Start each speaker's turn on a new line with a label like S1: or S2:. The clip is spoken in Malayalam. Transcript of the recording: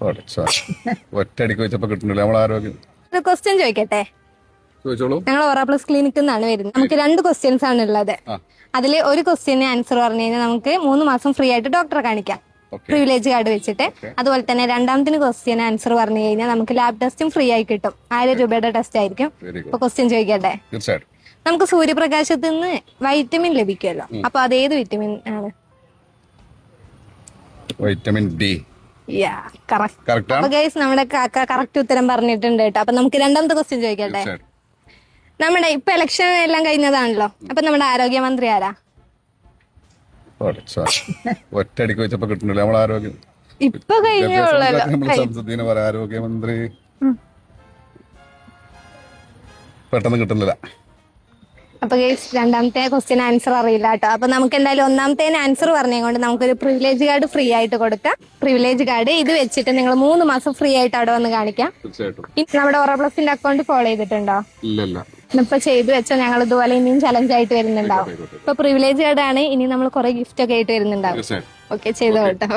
S1: ഒറ്റയടിക്ക് വെച്ചപ്പോ കിട്ടുന്നില്ല നമ്മളെ ആരോഗ്യം.
S2: ഒരു ക്വസ്റ്റ്യൻ ചോദിക്കട്ടെ?
S1: ചോദിച്ചോളൂ.
S2: ഞങ്ങൾ ഓറ പ്ലസ് ക്ലിനിക്കിൽ നിന്നാണ് വരുന്നത്. നമുക്ക് 2 ക്വസ്റ്റ്യൻസ് ആണ് ഉള്ളത്. അതിൽ ഒരു ക്വസ്റ്റ്യന് ആൻസർ പറഞ്ഞു കഴിഞ്ഞാൽ നമുക്ക് 3 മാസം ഫ്രീ ആയിട്ട് ഡോക്ടറെ കാണിക്കാം, പ്രിവിലേജ് കാർഡ് വെച്ചിട്ട്. അതുപോലെ തന്നെ രണ്ടാമത്തിന് ക്വസ്റ്റ്യൻ ആൻസർ പറഞ്ഞു കഴിഞ്ഞാൽ നമുക്ക് ലാബ് ടെസ്റ്റും ഫ്രീ ആയി കിട്ടും. 1000 രൂപയുടെ ടെസ്റ്റ് ആയിരിക്കും. ഇപ്പൊ ക്വസ്റ്റ്യൻ ചോദിക്കട്ടെ?
S1: തീർച്ചയായിട്ടും.
S2: നമുക്ക് സൂര്യപ്രകാശത്തിൽ നിന്ന് വൈറ്റമിൻ ലഭിക്കുമല്ലോ, അപ്പൊ അതേത് വിറ്റമിൻ ആണ്?
S1: Vitamin D.
S2: അപ്പൊ ഗൈസ് നമ്മുടെ കാക്ക കറക്റ്റ് ഉത്തരം പറഞ്ഞിട്ടുണ്ട് കേട്ടോ. അപ്പൊ നമുക്ക് രണ്ടാമത്തെ ക്വസ്റ്റ്യൻ ചോദിക്കട്ടെ? നമ്മുടെ ഇപ്പൊ ഇലക്ഷൻ എല്ലാം കഴിഞ്ഞതാണല്ലോ, അപ്പൊ നമ്മുടെ ആരോഗ്യമന്ത്രി ആരാ?
S1: ഒറ്റയടിക്ക് വെച്ചപ്പോ കിട്ടുന്നില്ല നമ്മളെ ആരോഗ്യം.
S2: ഇപ്പൊ കഴിഞ്ഞുള്ളല്ലോ.
S1: ആരോഗ്യമന്ത്രി പെട്ടെന്ന് കിട്ടുന്നില്ല.
S2: അപ്പൊ ഗൈസ് രണ്ടാമത്തെ ക്വസ്റ്റ്യൻ ആൻസർ അറിയില്ല കേട്ടോ. അപ്പൊ നമുക്ക് എന്തായാലും ഒന്നാമത്തേന് ആൻസർ പറഞ്ഞുകൊണ്ട് നമുക്കൊരു പ്രിവിലേജ് കാർഡ് ഫ്രീ ആയിട്ട് കൊടുക്കാം. പ്രിവിലേജ് കാർഡ് ഇത് വെച്ചിട്ട് നിങ്ങൾ 3 മാസം ഫ്രീ ആയിട്ട് അവിടെ വന്ന് കാണിക്കാം. നമ്മുടെ ഓറ പ്ലസിന്റെ അക്കൗണ്ട് ഫോളോ ചെയ്തിട്ടുണ്ടോ? ഇപ്പൊ ചെയ്തു വെച്ചോ. ഞങ്ങൾ ഇതുപോലെ ഇനിയും ചലഞ്ച് ആയിട്ട് വരുന്നുണ്ടാവും. ഇപ്പൊ പ്രിവിലേജ് കാർഡ് ആണ്, ഇനി നമ്മൾ കുറെ ഗിഫ്റ്റ് ഒക്കെ ആയിട്ട് വരുന്നുണ്ടാവും. ഓക്കെ, ചെയ്തോ കേട്ടോ.